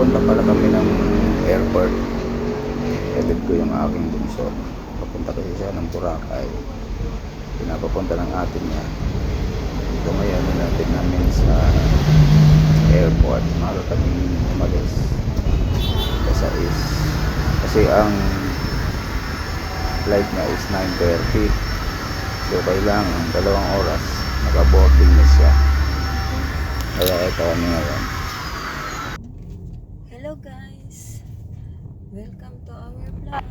papunta pala kami ng airport. Edit ko yung aking bunso. Papunta kasi siya ng Boracay. Pinapapunta ng atin niya. So ngayon natin namin sa airport. Maaga kami umalis. Kasi ang flight niya is 9:30. So kailangan 2 oras naka-boarding na siya. Kaya ito kami ngayon. Hello guys, welcome to our vlog.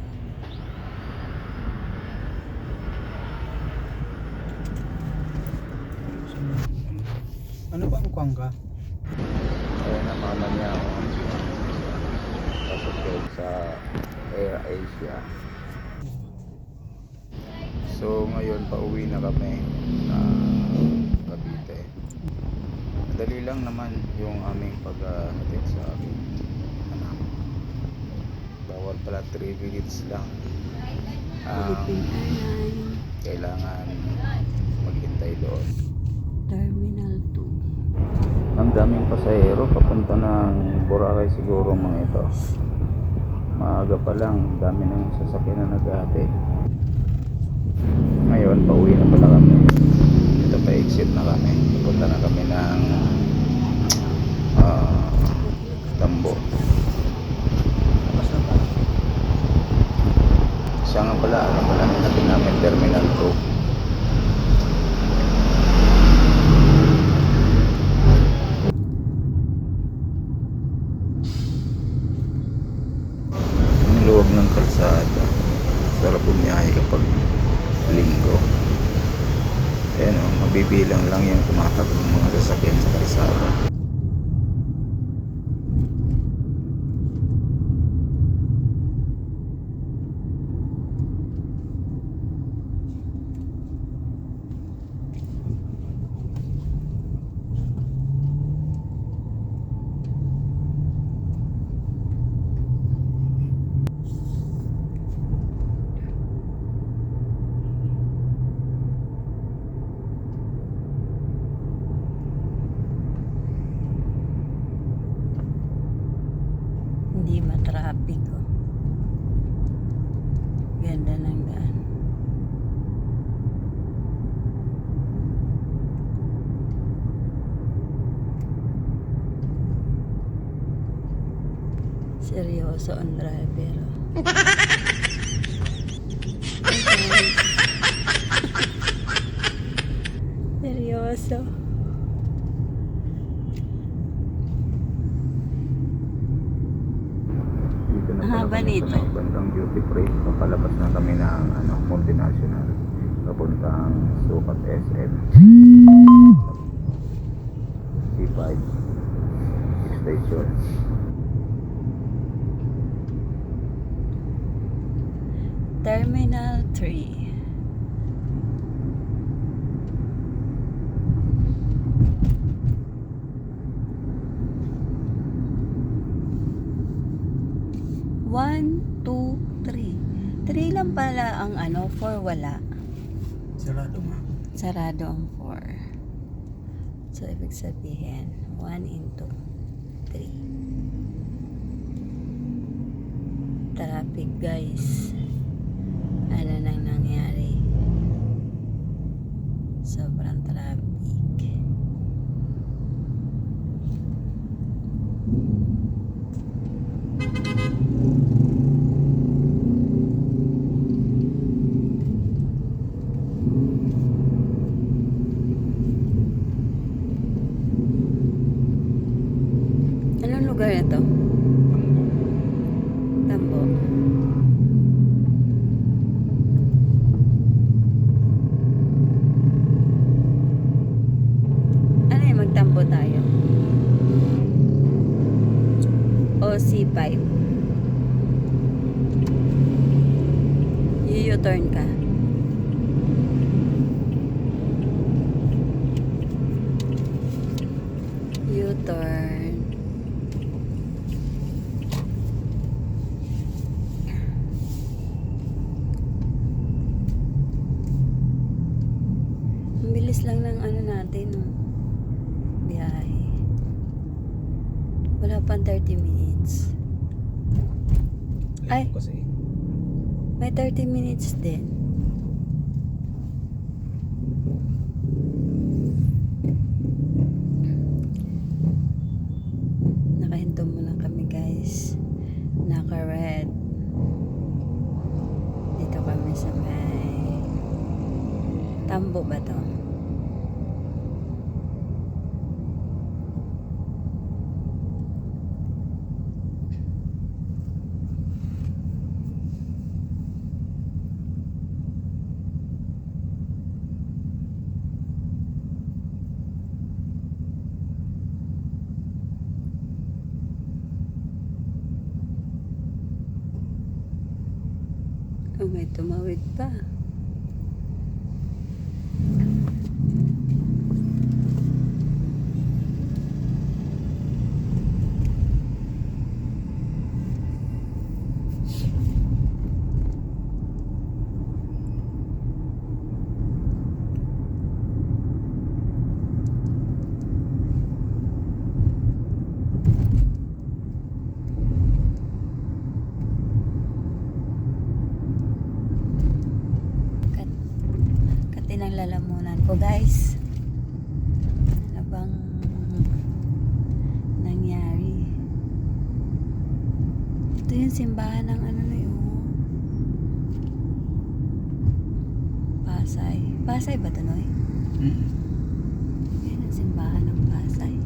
Ano ba ang kwangga? Kaya namaman niya ako pasok sa Air Asia. So ngayon pauwi na kami na Cavite. Madali lang naman yung aming paghatid sa aming anak. Bawal pala 3 minutes lang Philippine Airlines, kailangan maghintay doon. Terminal 2. Ang daming pasahero papunta ng Boracay siguro mga ito. Maaga pa lang, dami ng sasakyan na naghahatid. Ngayon, pauwi na pala kami. Ito pa exit na kami. Pupunta na kami ng Tambo. Tapos na tayo. Siya nga pala, natin namin Terminal 2. Ang luwag ng kalsada. Sarap bumiyahe kapag linggo. Ayan o, mabibilang lang yung tumatakbo ng mga sasakyan sa kalsada. Hindi matraffic oh. Ganda ng daan. Seryoso ang driver oh. Seryoso. Dito na Ang pala haba kami nito. sa may bandang duty free. Papalabas na kami ng multinational. Papuntang Sukat SM. C5 station. Terminal 3. One, two, three. 3 lang pala ang 4 wala. Sarado nga. Sarado ang 4. So, ibig sabihin, 1 into 3. Traffic, guys. Ano nang nangyari? Sobrang traffic. Anong lugar ito? Tambo. Ano yung magtambo tayo? O C5? U-turn ka. U-turn. Ang bilis lang ng natin, no? Biyahe. Wala pa 1:30 minutes. Ay. Late kasi. May 30 minutes din. Nakahinto muna kami guys. Naka-red. Dito kami sa may Tambo ba to? Oh, may tumawid pa. Ng lalamunan ko guys. Ano bang nangyari? Ito yung simbahan ng ano na yun. Pasay. Pasay ba ito, Noy? Yan ang simbahan ng Pasay.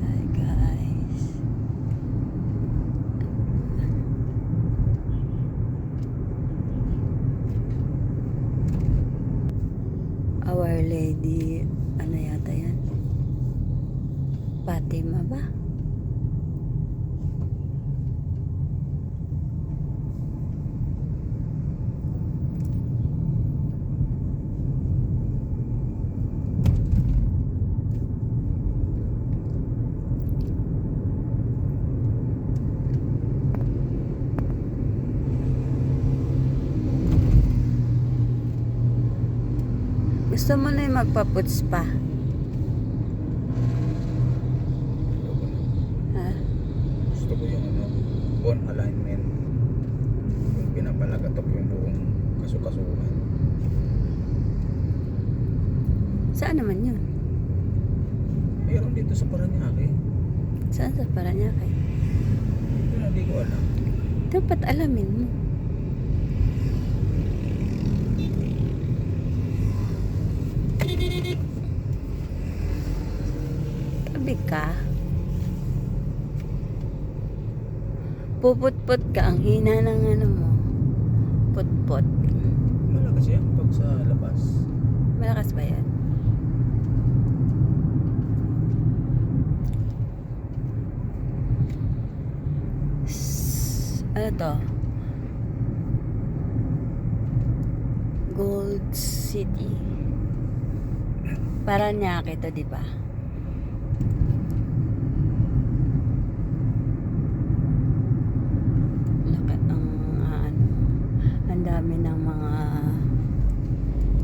Hi guys. Our Lady, ano yata yan? Fatima ba? Gusto mo na yung magpaputs pa? Ha? Gusto ko yung ano, bone alignment. Yung pinapalagatok yung buong kasukasuhan. Saan naman yun? Mayroon dito sa Paranaque. Saan sa Paranaque? Ito na, di ko alam. Dapat alamin mo. Tabi ka. Puput-put ka. Ang hina ng ano mo. Put-put. Malakas yan pag sa labas. Malakas ba yan? Ano to? Gold City. Paranaque to, di ba? Laki ang ano, ang dami ng mga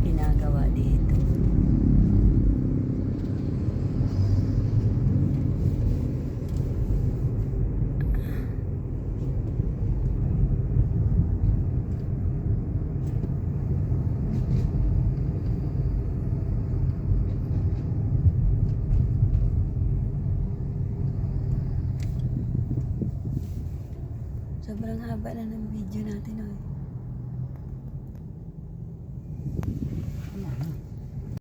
ginagawa dito. Sobrang haba na ng video natin, oh.